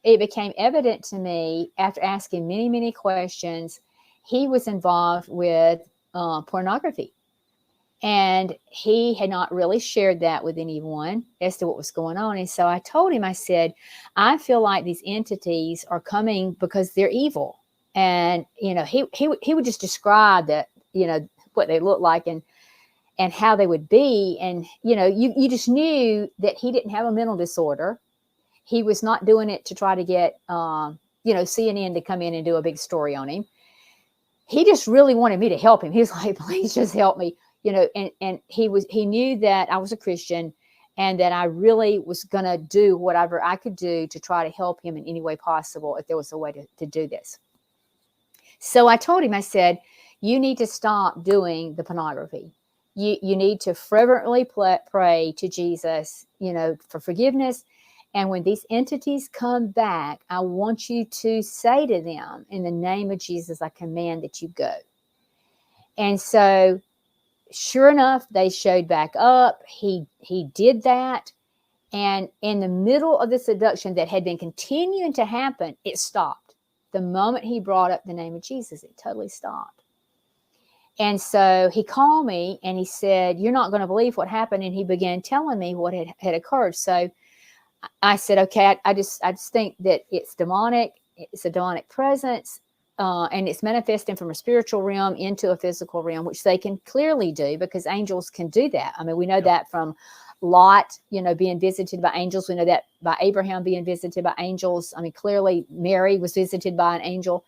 it became evident to me after asking many, many questions, he was involved with pornography. And he had not really shared that with anyone as to what was going on. And so I told him, I said, I feel like these entities are coming because they're evil. And, he would just describe that, what they look like and how they would be. And, you just knew that he didn't have a mental disorder. He was not doing it to try to get, CNN to come in and do a big story on him. He just really wanted me to help him. He was like, please just help me, and he knew that I was a Christian and that I really was going to do whatever I could do to try to help him in any way possible if there was a way to do this. So I told him, I said, you need to stop doing the pornography. You need to fervently pray to Jesus, for forgiveness. And when these entities come back, I want you to say to them, in the name of Jesus, I command that you go. And so sure enough, they showed back up. He did that. And in the middle of this abduction that had been continuing to happen, it stopped. The moment he brought up the name of Jesus, it totally stopped. And so he called me and he said, you're not going to believe what happened. And he began telling me what had occurred. So I said, okay, I just think that it's demonic. It's a demonic presence. And it's manifesting from a spiritual realm into a physical realm, which they can clearly do because angels can do that. I mean, we know that from Lot, being visited by angels. We know that by Abraham being visited by angels. I mean, clearly Mary was visited by an angel.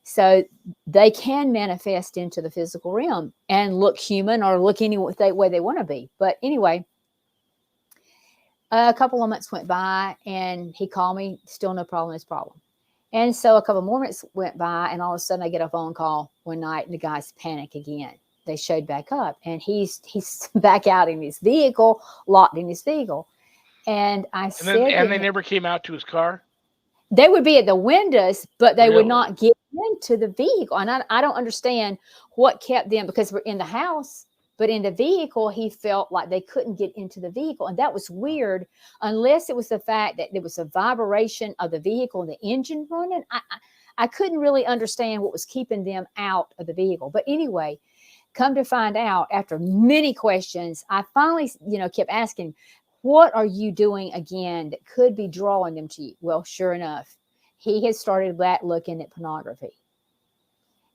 So they can manifest into the physical realm and look human or look any way they want to be. But anyway, a couple of months went by and he called me, still no problem. And so a couple more months went by and all of a sudden I get a phone call one night and the guys panic again. They showed back up and he's back out in his vehicle, locked in his vehicle. And
they never came out to his car?
They would be at the windows, but they would not get into the vehicle. And I don't understand what kept them, because we're in the house, but in the vehicle, he felt like they couldn't get into the vehicle. And that was weird, unless it was the fact that there was a vibration of the vehicle and the engine running. I couldn't really understand what was keeping them out of the vehicle. But anyway, come to find out, after many questions, I finally, kept asking, what are you doing again that could be drawing them to you? Well, sure enough, he had started back looking at pornography.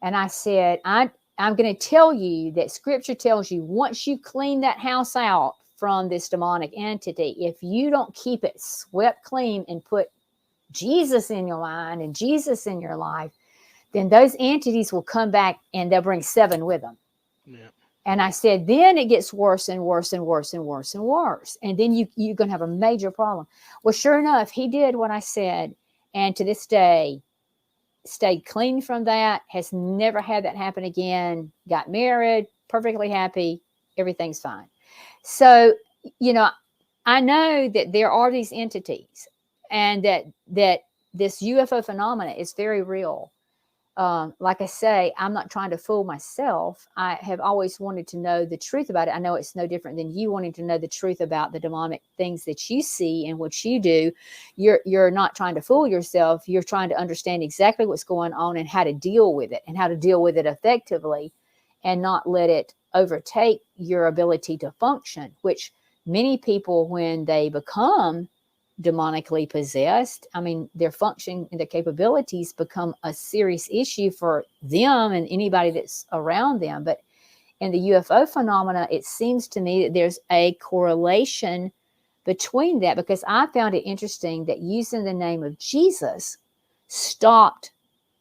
And I said, I'm going to tell you that scripture tells you once you clean that house out from this demonic entity, if you don't keep it swept clean and put Jesus in your mind and Jesus in your life, then those entities will come back and they'll bring 7 with them. Yeah. And I said, then it gets worse and worse and worse and worse and worse. And then you're going to have a major problem. Well, sure enough, he did what I said. And to this day, stayed clean from that, has never had that happen again, got married, perfectly happy, everything's fine. So, I know that there are these entities and that this UFO phenomena is very real. Like I say, I'm not trying to fool myself. I have always wanted to know the truth about it. I know it's no different than you wanting to know the truth about the demonic things that you see and what you do. You're not trying to fool yourself. You're trying to understand exactly what's going on and how to deal with it and how to deal with it effectively and not let it overtake your ability to function, which many people, when they become demonically possessed, I mean, their function and their capabilities become a serious issue for them and anybody that's around them. But in the UFO phenomena, it seems to me that there's a correlation between that, because I found it interesting that using the name of Jesus stopped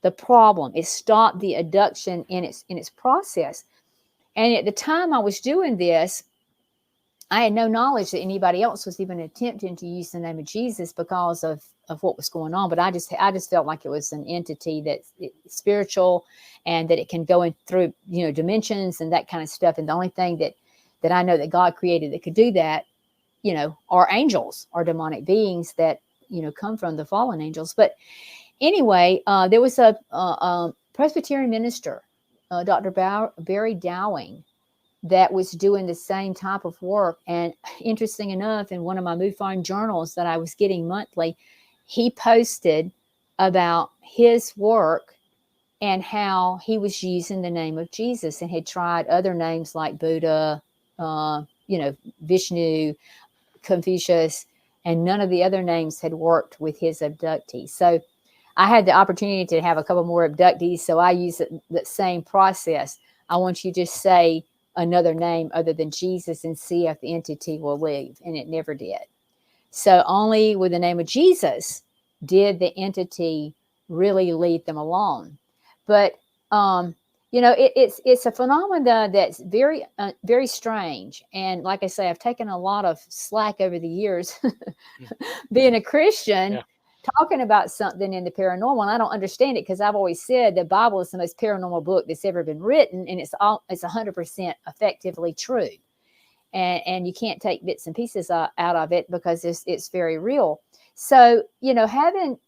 the problem. It stopped the abduction in its process. And at the time I was doing this, I had no knowledge that anybody else was even attempting to use the name of Jesus because of what was going on. But I just felt like it was an entity that's spiritual and that it can go in through, dimensions and that kind of stuff. And the only thing that I know that God created that could do that, are angels, are demonic beings that, come from the fallen angels. But anyway, there was a Presbyterian minister, Dr. Barry Dowling, that was doing the same type of work. And interesting enough, in one of my MUFON journals that I was getting monthly, he posted about his work and how he was using the name of Jesus and had tried other names like Buddha, Vishnu, Confucius, and none of the other names had worked with his abductees. So I had the opportunity to have a couple more abductees, so I use the same process. I want you to say another name other than Jesus and see if the entity will leave, and it never did. So only with the name of Jesus did the entity really leave them alone. But it's a phenomenon that's very very strange. And like I say, I've taken a lot of slack over the years being a Christian. Yeah. Talking about something in the paranormal, and I don't understand it because I've always said the Bible is the most paranormal book that's ever been written, and it's 100% effectively true, and you can't take bits and pieces out of it because it's very real. So having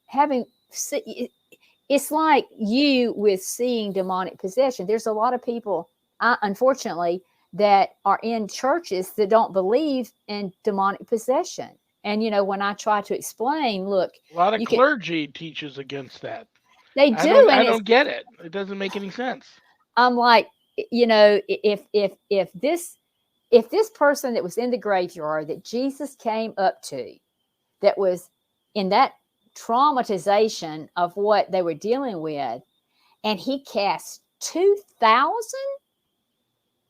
it's like you with seeing demonic possession. There's a lot of people, unfortunately, that are in churches that don't believe in demonic possession. And, when I try to explain, look.
A lot of clergy teaches against that.
They do.
I don't get it. It doesn't make any sense.
I'm like, if this person that was in the graveyard that Jesus came up to, that was in that traumatization of what they were dealing with, and he cast 2,000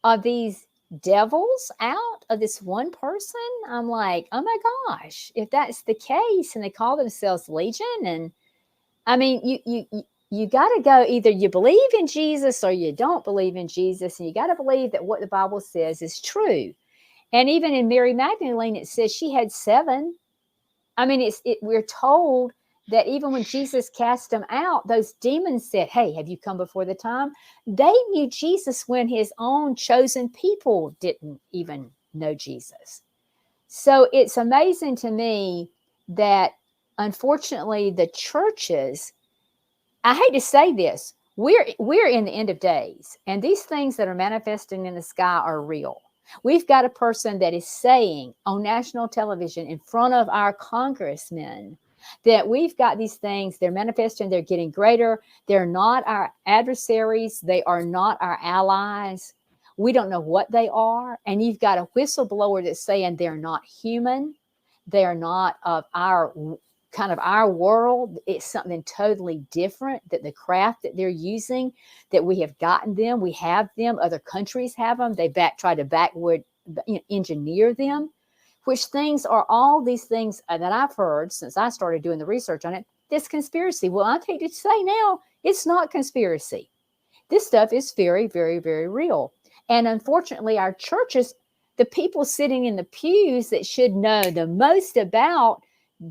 of these devils out of this one person, I'm like, oh my gosh, if that's the case, and they call themselves Legion, and I mean, you got to go, either you believe in Jesus or you don't believe in Jesus, and you got to believe that what the Bible says is true. And even in Mary Magdalene, it says she had 7. I mean, we're told that even when Jesus cast them out, those demons said, hey, have you come before the time? They knew Jesus when his own chosen people didn't even know Jesus. So it's amazing to me that, unfortunately, the churches, I hate to say this, we're in the end of days, and these things that are manifesting in the sky are real. We've got a person that is saying on national television in front of our congressmen that we've got these things, they're manifesting, they're getting greater. They're not our adversaries. They are not our allies. We don't know what they are. And you've got a whistleblower that's saying they're not human. They are not of our world. It's something totally different, that the craft that they're using, that we have gotten them, we have them, other countries have them. They try to backward engineer them. Which things are all these things that I've heard since I started doing the research on it, this conspiracy. Well, I take to say now, it's not conspiracy. This stuff is very, very, very real. And unfortunately, our churches, the people sitting in the pews that should know the most about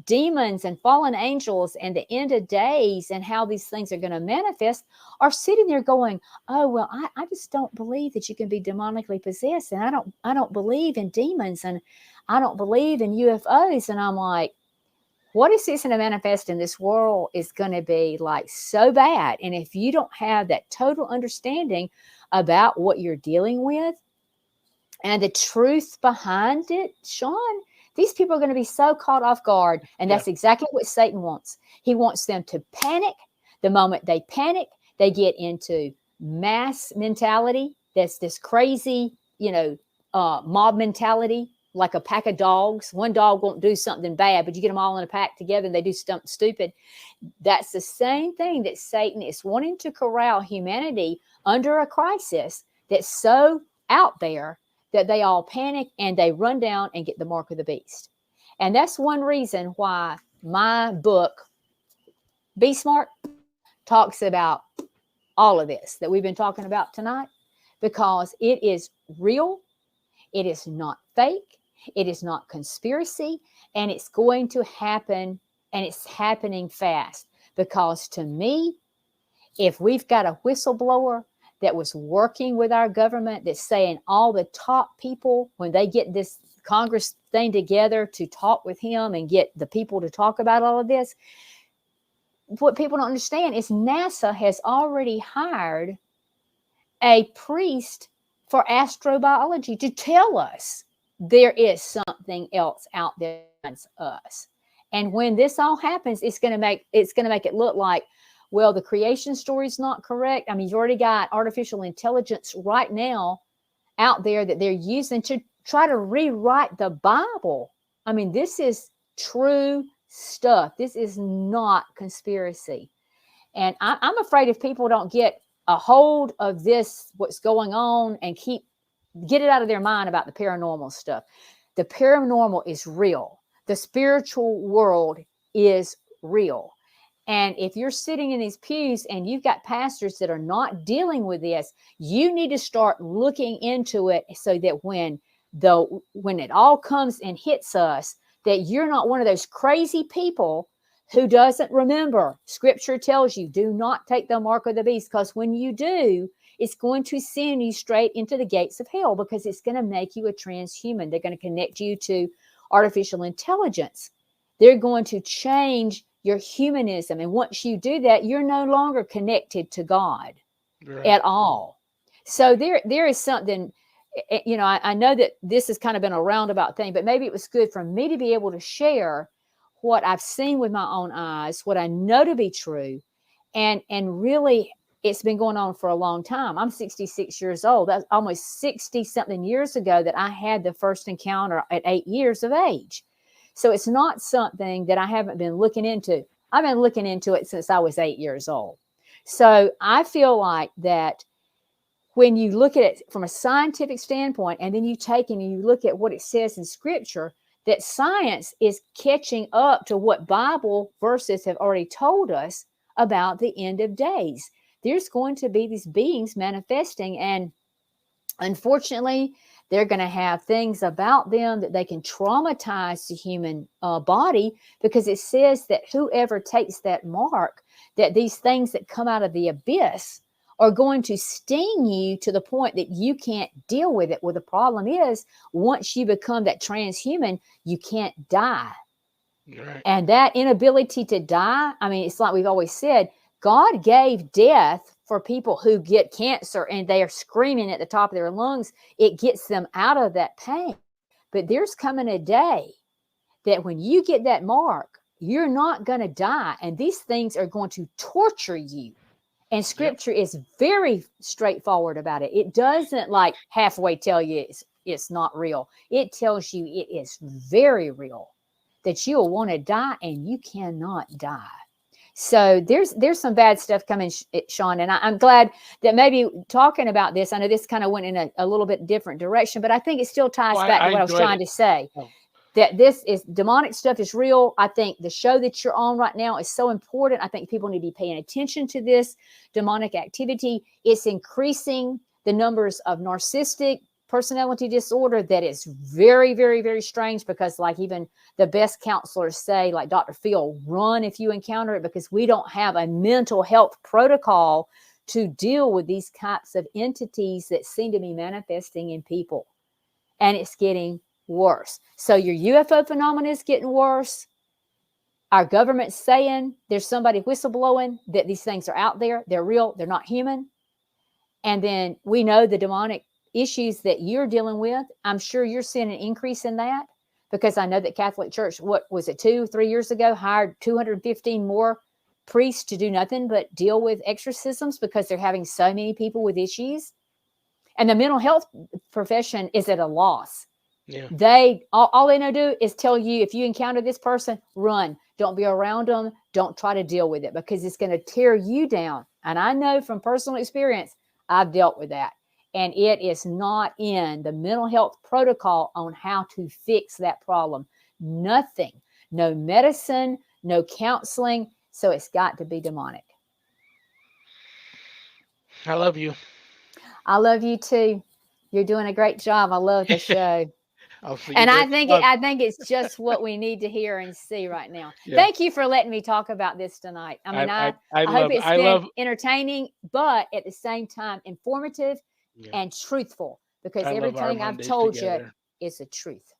demons and fallen angels and the end of days and how these things are going to manifest, are sitting there going, oh, well, I just don't believe that you can be demonically possessed. And I don't believe in demons, and I don't believe in UFOs. And I'm like, what is fixing to manifest in this world is going to be like so bad. And if you don't have that total understanding about what you're dealing with and the truth behind it, Sean, these people are going to be so caught off guard. And that's exactly what Satan wants. He wants them to panic. The moment they panic, they get into mass mentality. That's this crazy, mob mentality, like a pack of dogs. One dog won't do something bad, but you get them all in a pack together and they do something stupid. That's the same thing that Satan is wanting to corral humanity under a crisis that's so out there that they all panic and they run down and get the mark of the beast. And that's one reason why my book, Be Smart, talks about all of this that we've been talking about tonight, because it is real. It is not fake. It is not conspiracy, and it's going to happen, and it's happening fast. Because to me, if we've got a whistleblower that was working with our government that's saying all the top people, when they get this Congress thing together to talk with him and get the people to talk about all of this, what people don't understand is NASA has already hired a priest for astrobiology to tell us there is something else out there against us. And when this all happens, it's going to make it look like, well, the creation story is not correct. I mean, you've already got artificial intelligence right now out there that they're using to try to rewrite the Bible. I mean, this is true stuff. This is not conspiracy. And I'm afraid if people don't get a hold of this, what's going on, and get it out of their mind about the paranormal stuff. The paranormal is real. The spiritual world is real. And if you're sitting in these pews and you've got pastors that are not dealing with this, you need to start looking into it so that when it all comes and hits us, that you're not one of those crazy people who doesn't remember. Scripture tells you, do not take the mark of the beast, because when you do, it's going to send you straight into the gates of hell, because it's going to make you a transhuman. They're going to connect you to artificial intelligence. They're going to change your humanism. And once you do that, you're no longer connected to God at all. So there is something, I know that this has kind of been a roundabout thing, but maybe it was good for me to be able to share what I've seen with my own eyes, what I know to be true. And really, it's been going on for a long time. I'm 66 years old. That's almost 60 something years ago that I had the first encounter at 8 years of age. So it's not something that I haven't been looking into. I've been looking into it since I was 8 years old. So I feel like that when you look at it from a scientific standpoint, and then you take and you look at what it says in Scripture, that science is catching up to what Bible verses have already told us about the end of days. There's going to be these beings manifesting, and unfortunately, they're going to have things about them that they can traumatize the human body, because it says that whoever takes that mark, that these things that come out of the abyss are going to sting you to the point that you can't deal with it. Well, the problem is, once you become that transhuman, you can't die.
Right.
And that inability to die, I mean, it's like we've always said, God gave death for people who get cancer and they are screaming at the top of their lungs. It gets them out of that pain. But there's coming a day that when you get that mark, you're not going to die. And these things are going to torture you. And Scripture is very straightforward about it. It doesn't like halfway tell you it's not real. It tells you it is very real, that you'll want to die and you cannot die. So there's some bad stuff coming, Sean, and I'm glad that maybe talking about this, I know this kind of went in a little bit different direction, but I think it still ties back to what I was trying to say. That this is demonic stuff is real. I think the show that you're on right now is so important. I think people need to be paying attention to this demonic activity. It's increasing the numbers of narcissistic personality disorder that is very, very, very strange, because like even the best counselors say, like Dr. Phil, run if you encounter it, because we don't have a mental health protocol to deal with these types of entities that seem to be manifesting in people. And it's getting worse. So your UFO phenomenon is getting worse. our government's saying there's somebody whistleblowing that these things are out there. They're real. They're not human. And then we know the demonic issues that you're dealing with. I'm sure you're seeing an increase in that, because I know that Catholic Church, what was it, 2-3 years ago, hired 215 more priests to do nothing but deal with exorcisms because they're having so many people with issues. And the mental health profession is at a loss.
Yeah.
They all they know to do is tell you, if you encounter this person, run. Don't be around them. Don't try to deal with it, because it's going to tear you down. And I know from personal experience, I've dealt with that. And it is not in the mental health protocol on how to fix that problem. Nothing. No medicine, no counseling. So it's got to be demonic.
I love you.
I love you too. You're doing a great job. I love the show.
I'll see you
And
next month.
I think it's just what we need to hear and see right now.
Yeah.
Thank you for letting me talk about this tonight. I mean, I hope it's been entertaining, but at the same time informative and truthful, because everything I've told you is the truth.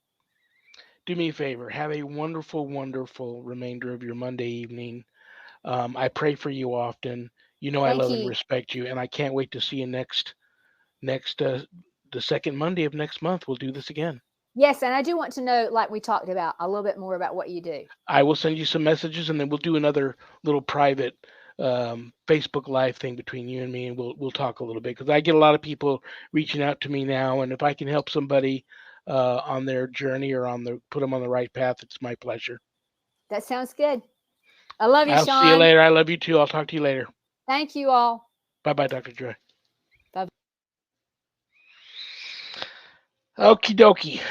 Do me a favor. Have a wonderful, wonderful remainder of your Monday evening. I pray for you often. You know, I love and respect you, and I can't wait to see you the second Monday of next month. We'll do this again.
Yes, and I do want to know, like we talked about, a little bit more about what you do.
I will send you some messages, and then we'll do another little private Facebook Live thing between you and me, and we'll talk a little bit, because I get a lot of people reaching out to me now, and if I can help somebody on their journey or put them on the right path, it's my pleasure.
That sounds good. I love you, Sean.
I'll see you later. I love you too. I'll talk to you later.
Thank you all.
Bye-bye, Dr. Joy.
Bye.
Okie dokie.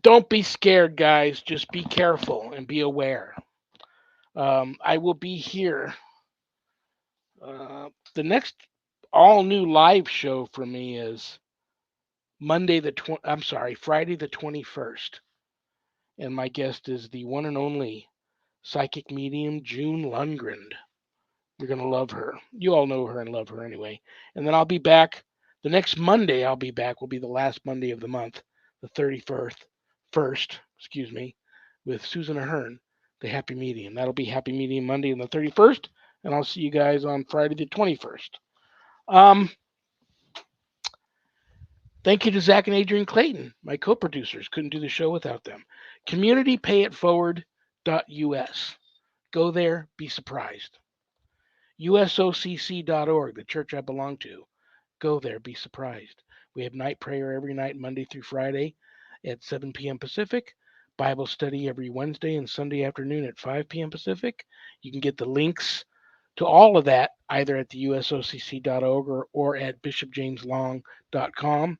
Don't be scared, guys. Just be careful and be aware. I will be here. The next all new live show for me is Friday the 21st. And my guest is the one and only psychic medium, June Lundgren. You're going to love her. You all know her and love her anyway. And then I'll be back. The next Monday I'll be back will be the last Monday of the month, the 31st, with Susan Ahern, the Happy Medium. That'll be Happy Medium Monday on the 31st, and I'll see you guys on Friday the 21st. Thank you to Zach and Adrian Clayton, my co-producers. Couldn't do the show without them. CommunityPayItForward.us. Go there, be surprised. USOCC.org, the church I belong to. Go there, be surprised. We have night prayer every night, Monday through Friday at 7 p.m. Pacific. Bible study every Wednesday and Sunday afternoon at 5 p.m. Pacific. You can get the links to all of that either at the USOCC.org or at BishopJamesLong.com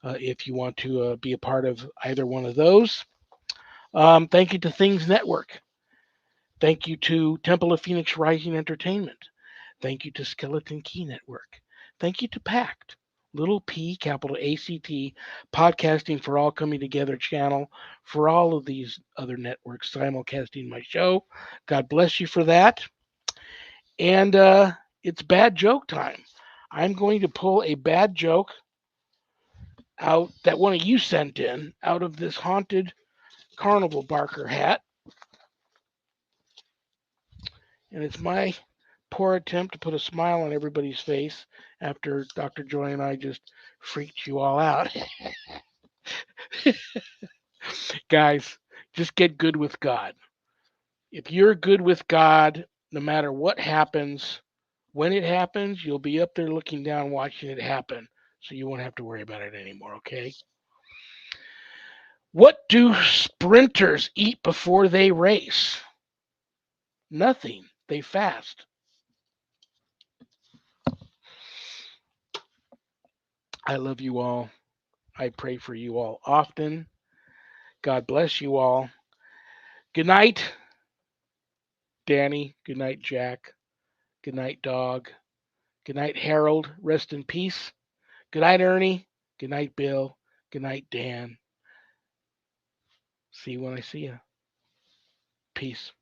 if you want to be a part of either one of those. Thank you to Things Network. Thank you to Temple of Phoenix Rising Entertainment. Thank you to Skeleton Key Network. Thank you to PACT, little p, capital ACT, Podcasting for All Coming Together channel, for all of these other networks simulcasting my show. God bless you for that. And it's bad joke time. I'm going to pull a bad joke out that one of you sent in out of this haunted carnival barker hat. And it's my poor attempt to put a smile on everybody's face after Dr. Joy and I just freaked you all out. Guys, just get good with God. If you're good with God, no matter what happens, when it happens, you'll be up there looking down watching it happen, so you won't have to worry about it anymore, okay? What do sprinters eat before they race? Nothing. They fast. I love you all. I pray for you all often. God bless you all. Good night, Danny. Good night, Jack. Good night, Dog. Good night, Harold. Rest in peace. Good night, Ernie. Good night, Bill. Good night, Dan. See you when I see you. Peace.